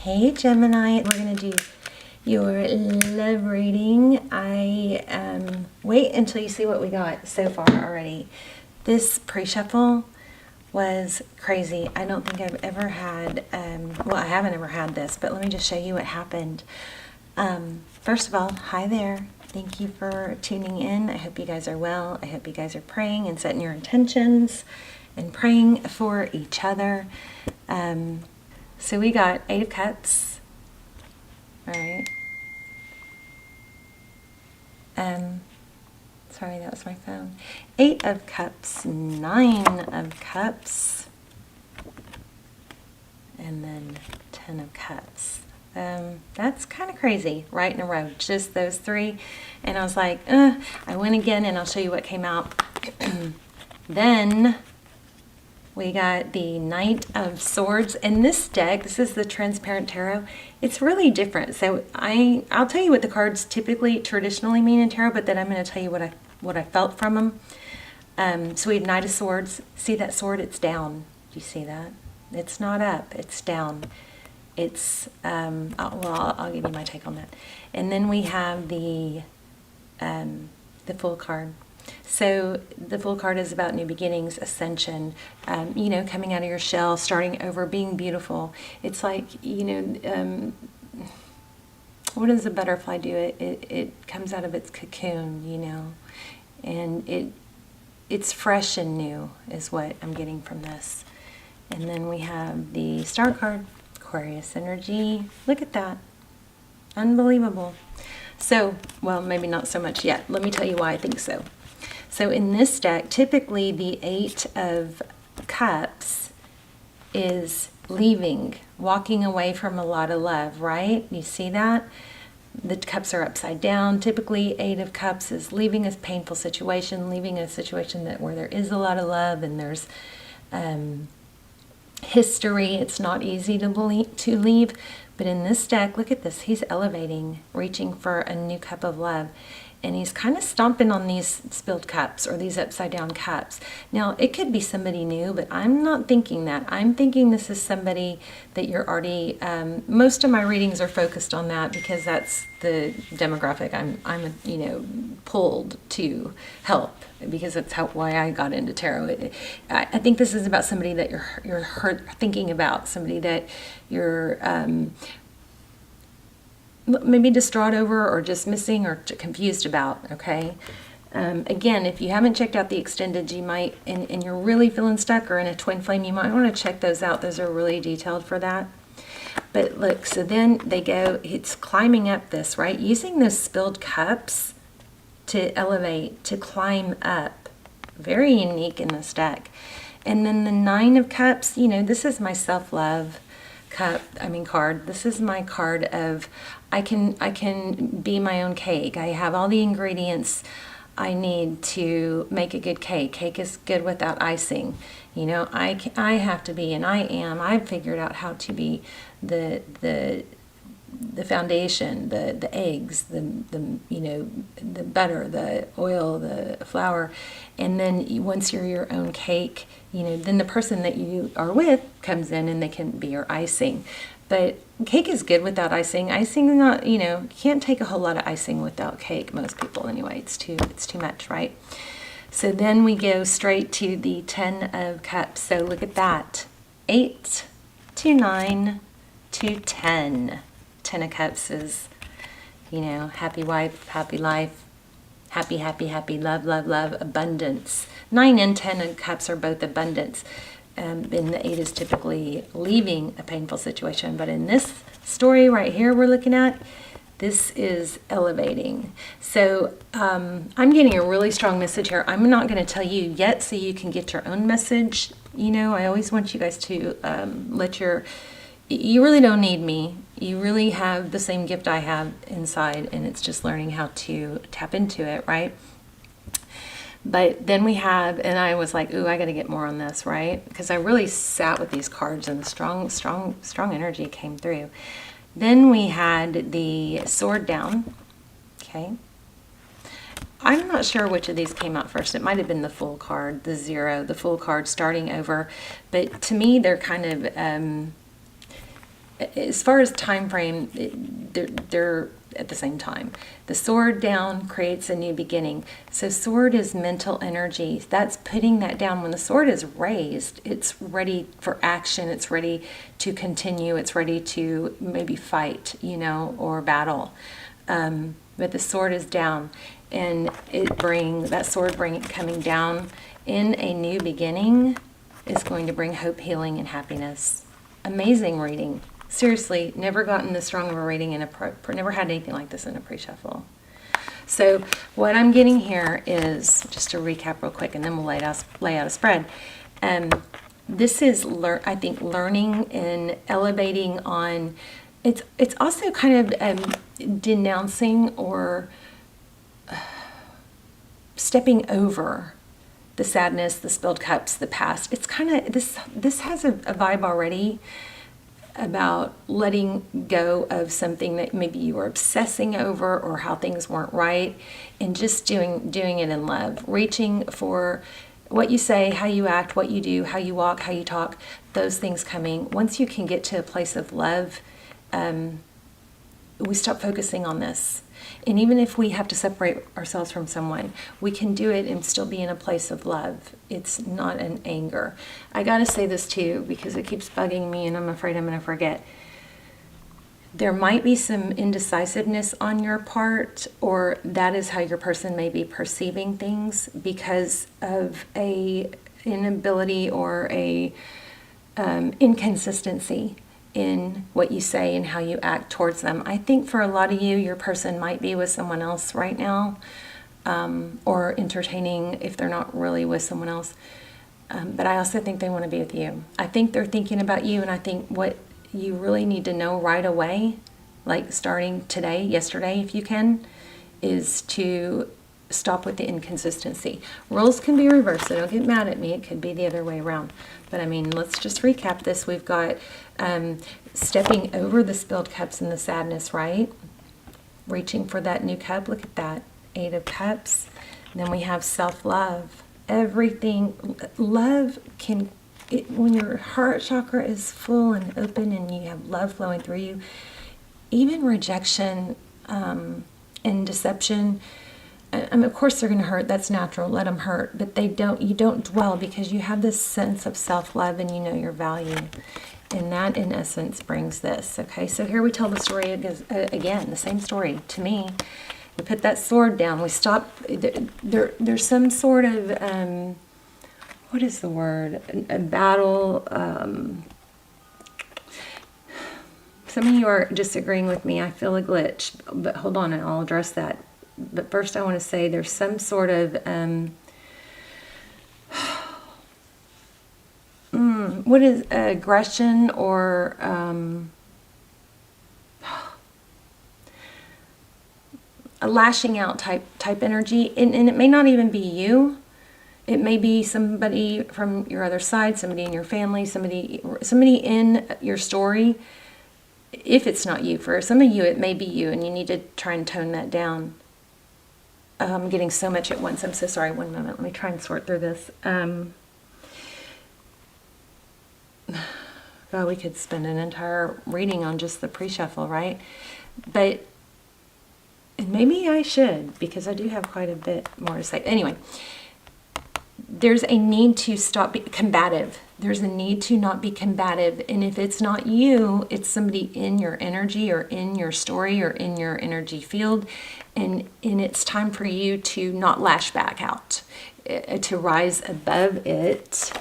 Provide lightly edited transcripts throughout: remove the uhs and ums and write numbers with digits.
Hey Gemini, we're going to do your love reading. Wait until you see what we got so far already. This pre-shuffle was crazy. I don't think I've ever had, well, I haven't ever had this, but let me just show you what happened. First of all, hi there. Thank you for tuning in. I hope you guys are well. I hope you guys are praying and setting your intentions and praying for each other. So we got 8 of Cups. All right. Sorry, that was my phone. 8 of Cups, 9 of Cups, and then 10 of Cups. That's kind of crazy, right in a row, just those 3. And I was like, I went again, and I'll show you what came out. Then we got the Knight of Swords. And this deck, this is the Transparent Tarot. It's really different. So I'll tell you what the cards traditionally mean in tarot, but then I'm going to tell you what I felt from them. So we have Knight of Swords. See that sword? It's down. Do you see that? It's not up. It's down. It's I'll give you my take on that. And then we have the Fool card. So the Fool card is about new beginnings, ascension, coming out of your shell, starting over, being beautiful. It's like, what does a butterfly do? It comes out of its cocoon, and it's fresh and new is what I'm getting from this. And then we have the Star card, Aquarius energy. Look at that. Unbelievable. So, well, maybe not so much yet. Let me tell you why I think so. So in this deck, typically the 8 of Cups is leaving, walking away from a lot of love, right? You see that? The cups are upside down. Typically 8 of Cups is leaving a painful situation, leaving a situation where there is a lot of love and there's history. It's not easy to leave. But in this deck, look at this. He's elevating, reaching for a new cup of love. And he's kind of stomping on these spilled cups or these upside down cups. Now, it could be somebody new, but I'm not thinking that. I'm thinking this is somebody that you're already, most of my readings are focused on that because that's the demographic I'm pulled to help, because that's why I got into tarot. I think this is about somebody that you're thinking about, somebody that you're maybe distraught over or just missing or confused about, okay? Again, if you haven't checked out the extended, you might, and you're really feeling stuck or in a twin flame, you might want to check those out. Those are really detailed for that. But look, so then they go, it's climbing up this, right? Using those spilled cups to elevate, to climb up. Very unique in this deck. And then the 9 of Cups, this is my self-love card. This is my card of I can be my own cake. I have all the ingredients I need to make a good cake. Cake is good without icing. I have to be, and I've figured out how to be the foundation, the eggs, the butter, the oil, the flour. And then once you're your own cake, then the person that you are with comes in and they can be your icing. But cake is good without icing. Icing is not, you can't take a whole lot of icing without cake, most people anyway. It's too much, right? So then we go straight to the 10 of Cups. So look at that. 8 to 9 to 10. 10 of Cups is, happy wife, happy life, happy, happy, happy, love, love, love, abundance. 9 and 10 of Cups are both abundance. And the 8 is typically leaving a painful situation. But in this story right here we're looking at, this is elevating. So I'm getting a really strong message here. I'm not going to tell you yet so you can get your own message. I always want you guys to you really don't need me. You really have the same gift I have inside, and it's just learning how to tap into it, right? But then we have, and I was like, ooh, I got to get more on this, right? Because I really sat with these cards and strong energy came through. Then we had the Sword down, okay? I'm not sure which of these came out first. It might have been the Fool card, the 0, the Fool card starting over. But to me, they're kind of as far as time frame, they're at the same time. The sword down creates a new beginning. So sword is mental energy. That's putting that down. When the sword is raised, it's ready for action. It's ready to continue. It's ready to maybe fight, or battle. But the sword is down, and that sword coming down in a new beginning is going to bring hope, healing, and happiness. Amazing reading. Seriously, never gotten this strong of a reading never had anything like this in a pre-shuffle. So what I'm getting here is, just to recap real quick, and then we'll lay out a spread. This is, I think, learning and elevating on. It's also kind of denouncing or stepping over the sadness, the spilled cups, the past. It's kind of this has a vibe already about letting go of something that maybe you were obsessing over, or how things weren't right, and just doing it in love, reaching for what you say, how you act, what you do, how you walk, how you talk, those things coming. Once you can get to a place of love, we stop focusing on this. And even if we have to separate ourselves from someone, we can do it and still be in a place of love. It's not an anger. I got to say this too, because it keeps bugging me and I'm afraid I'm going to forget. There might be some indecisiveness on your part, or that is how your person may be perceiving things because of a inability or a inconsistency in what you say and how you act towards them. I think for a lot of you, your person might be with someone else right now, or entertaining if they're not really with someone else. But I also think they want to be with you. I think they're thinking about you, and I think what you really need to know right away, like starting today, yesterday, if you can, is to stop with the inconsistency. Roles can be reversed, so don't get mad at me. It could be the other way around. But I mean, let's just recap this. We've got stepping over the spilled cups and the sadness, right? Reaching for that new cup. Look at that. 8 of Cups. And then we have self-love. Everything. Love can, when your heart chakra is full and open and you have love flowing through you, even rejection and deception, of course they're going to hurt. That's natural. Let them hurt. But you don't dwell, because you have this sense of self-love and you know your value. And that, in essence, brings this. Okay, so here we tell the story again, the same story. To me, we put that sword down. We stop. There's some sort of, what is the word? A battle. Some of you are disagreeing with me. I feel a glitch. But hold on, and I'll address that. But first I want to say there's some sort of, what is aggression or a lashing out type energy. And it may not even be you. It may be somebody from your other side, somebody in your family, somebody in your story. If it's not you, for some of you, it may be you, and you need to try and tone that down. I'm getting so much at once. I'm so sorry. One moment. Let me try and sort through this. God, we could spend an entire reading on just the pre-shuffle, right? But, and maybe I should, because I do have quite a bit more to say. Anyway, there's a need to stop being combative. There's a need to not be combative. And if it's not you, it's somebody in your energy or in your story or in your energy field. And it's time for you to not lash back out, to rise above it.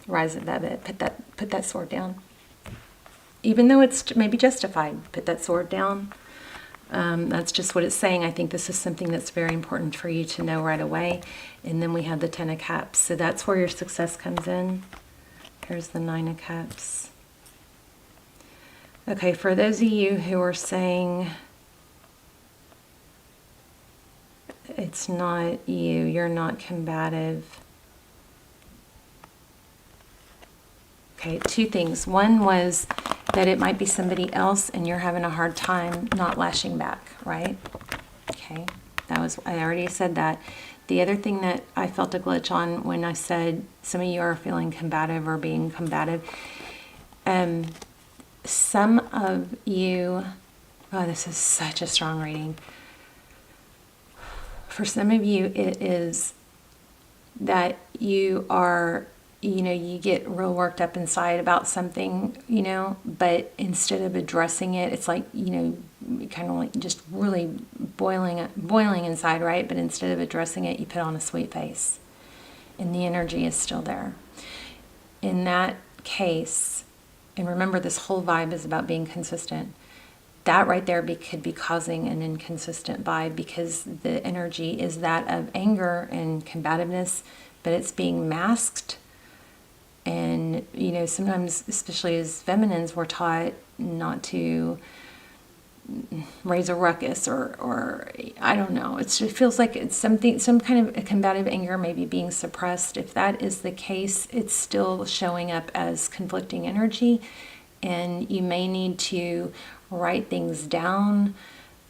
Rise above it. Put that sword down. Even though it's maybe justified, put that sword down. That's just what it's saying. I think this is something that's very important for you to know right away. And then we have the 10 of Cups. So that's where your success comes in. Here's the 9 of Cups. Okay, for those of you who are saying it's not you, you're not combative. Okay, 2 things. One was that it might be somebody else and you're having a hard time not lashing back, right? Okay, I already said that. The other thing that I felt a glitch on when I said some of you are feeling combative or being combative, some of you, oh, this is such a strong reading. For some of you, it is that you are, you get real worked up inside about something, but instead of addressing it, it's like, kind of like just really boiling inside, right? But instead of addressing it, you put on a sweet face, and the energy is still there. In that case, and remember, this whole vibe is about being consistent. That right there could be causing an inconsistent vibe, because the energy is that of anger and combativeness, but it's being masked. And, sometimes, especially as feminines, we're taught not to raise a ruckus or I don't know. It feels like it's something, some kind of a combative anger maybe being suppressed. If that is the case, it's still showing up as conflicting energy, and you may need to write things down.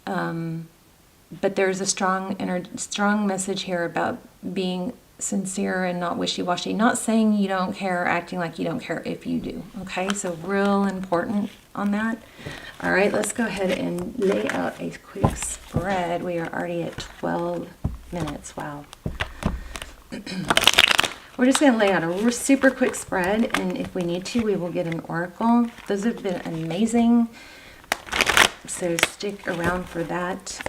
But there's a strong message here about being sincere and not wishy-washy. Not saying you don't care, acting like you don't care if you do. Okay, so real important on that. All right, let's go ahead and lay out a quick spread. We are already at 12 minutes. Wow. We're just going to lay out a super quick spread, and if we need to, we will get an oracle. Those have been amazing, so stick around for that.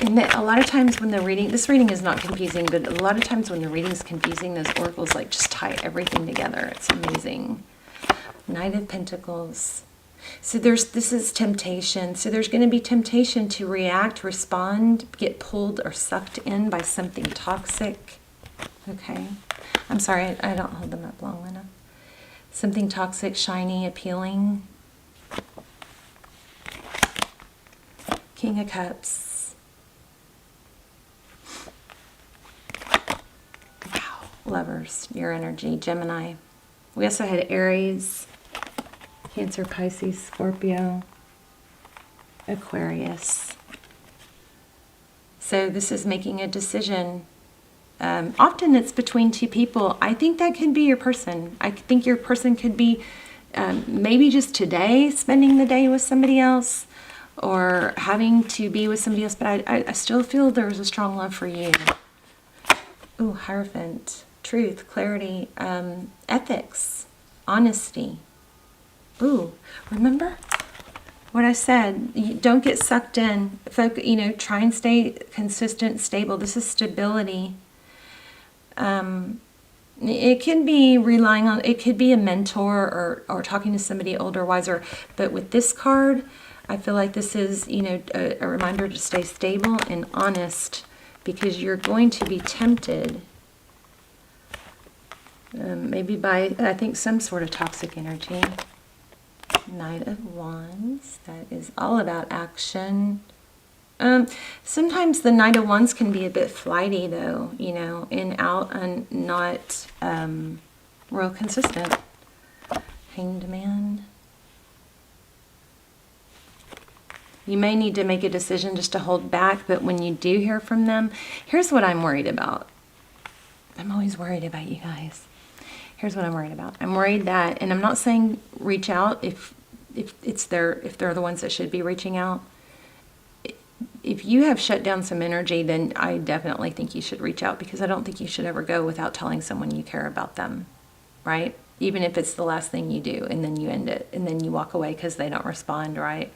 And a lot of times when this reading is not confusing, but a lot of times when the reading is confusing, those oracles like just tie everything together. It's amazing. Knight of Pentacles. So this is temptation. So there's going to be temptation to react, respond, get pulled or sucked in by something toxic. Okay. I'm sorry, I don't hold them up long enough. Something toxic, shiny, appealing. King of Cups. Wow. Lovers, your energy. Gemini. We also had Aries, Cancer, Pisces, Scorpio, Aquarius. So this is making a decision. Often it's between two people. I think that could be your person. I think your person could be maybe just today spending the day with somebody else, or having to be with somebody else, but I still feel there's a strong love for you. Ooh, Hierophant. Truth, clarity, ethics, honesty. Ooh, remember what I said? You don't get sucked in. Try and stay consistent, stable. This is stability. It can be relying on, it could be a mentor or talking to somebody older, wiser. But with this card, I feel like this is, a reminder to stay stable and honest, because you're going to be tempted. Maybe by, I think, some sort of toxic energy. Knight of Wands. That is all about action. Sometimes the Knight of Wands can be a bit flighty, though, in, out, and not real consistent. Hanged Man. You may need to make a decision just to hold back, but when you do hear from them, here's what I'm worried about. I'm always worried about you guys. Here's what I'm worried about. I'm worried that, and I'm not saying reach out if they're the ones that should be reaching out. If you have shut down some energy, then I definitely think you should reach out, because I don't think you should ever go without telling someone you care about them, right? Even if it's the last thing you do, and then you end it, and then you walk away because they don't respond, right?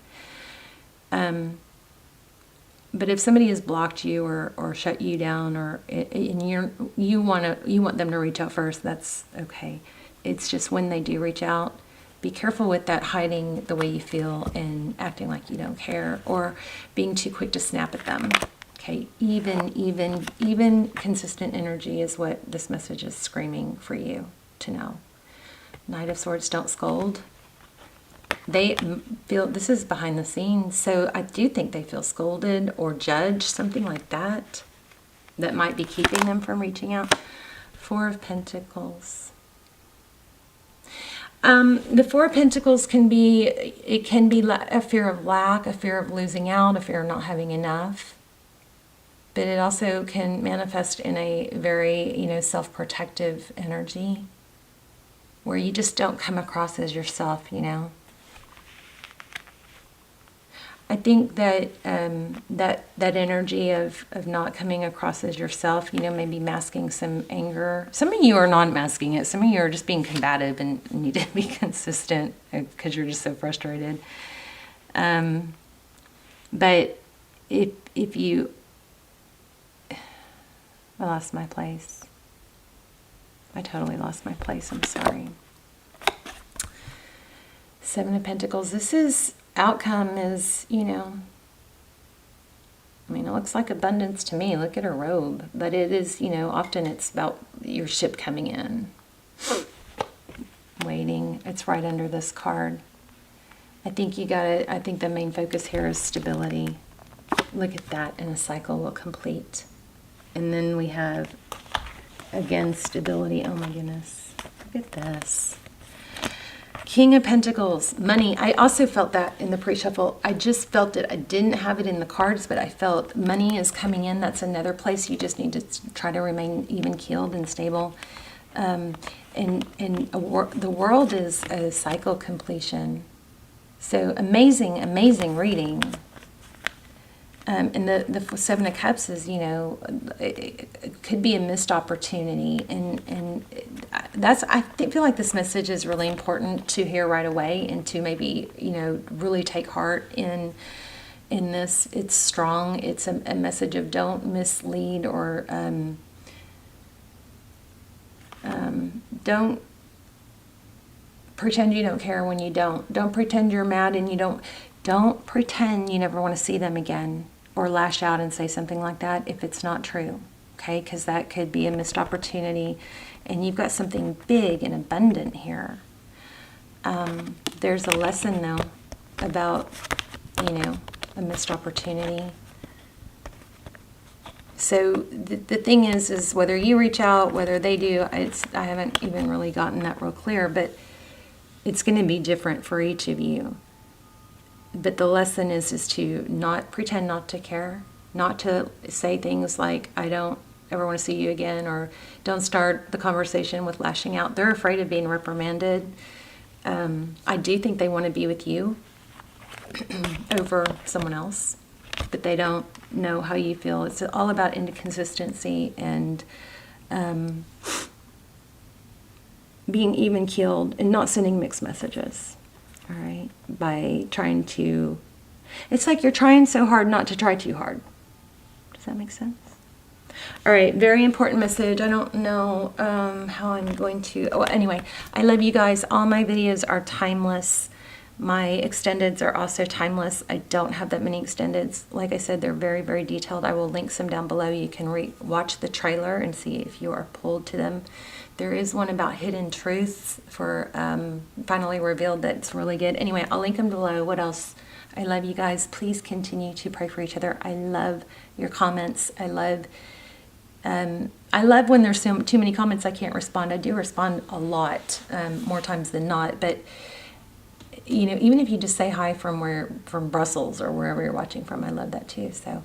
But if somebody has blocked you or shut you down, and you want them to reach out first, that's okay. It's just when they do reach out, be careful with that hiding the way you feel and acting like you don't care, or being too quick to snap at them. Okay, even consistent energy is what this message is screaming for you to know. Knight of Swords, don't scold. They feel, this is behind the scenes, so I do think they feel scolded or judged, something like that, that might be keeping them from reaching out. Four of Pentacles. The Four of Pentacles can be a fear of lack, a fear of losing out, a fear of not having enough. but it also can manifest in a very, self-protective energy where you just don't come across as yourself, I think that that energy of not coming across as yourself, maybe masking some anger. Some of you are not masking it. Some of you are just being combative and need to be consistent because you're just so frustrated. But if you... I lost my place. I totally lost my place. I'm sorry. Seven of Pentacles. This is... outcome is, it looks like abundance to me. Look at her robe. But it is, often it's about your ship coming in. Waiting. It's right under this card. I think I think the main focus here is stability. Look at that, and a cycle will complete. And then we have, again, stability. Oh my goodness. Look at this. King of Pentacles, money. I also felt that in the pre-shuffle. I just felt it. I didn't have it in the cards, but I felt money is coming in. That's another place you just need to try to remain even-keeled and stable. The world is a cycle completion. So amazing, amazing reading. And the Seven of Cups is, it could be a missed opportunity. And I feel like this message is really important to hear right away and to maybe, really take heart in this. It's strong. It's a message of don't mislead or don't pretend you don't care when you don't. Don't pretend you're mad and you don't pretend you never want to see them again or lash out and say something like that if it's not true, okay? Because that could be a missed opportunity, and you've got something big and abundant here. There's a lesson, though, about, a missed opportunity. So the thing is whether you reach out, whether they do, I haven't even really gotten that real clear, but it's going to be different for each of you. But the lesson is to not pretend not to care, not to say things like, I don't ever want to see you again, or don't start the conversation with lashing out. They're afraid of being reprimanded. I do think they want to be with you over someone else, but they don't know how you feel. It's all about inconsistency and being even-keeled and not sending mixed messages. All right, by trying to, it's like you're trying so hard not to try too hard. Does that make sense? All right, very important message. I don't know how I'm going to, anyway, I love you guys. All my videos are timeless. My extendeds are also timeless. I don't have that many extendeds. Like I said, they're very, very detailed. I will link some down below. You can watch the trailer and see if you are pulled to them. There is one about hidden truths for finally revealed that's really good. Anyway, I'll link them below. What else? I love you guys. Please continue to pray for each other. I love your comments. I love when there's too many comments I can't respond. I do respond a lot, more times than not. But even if you just say hi from Brussels or wherever you're watching from, I love that too. So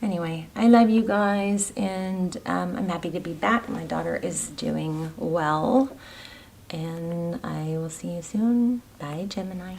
anyway, I love you guys, and I'm happy to be back. My daughter is doing well, and I will see you soon. Bye, Gemini.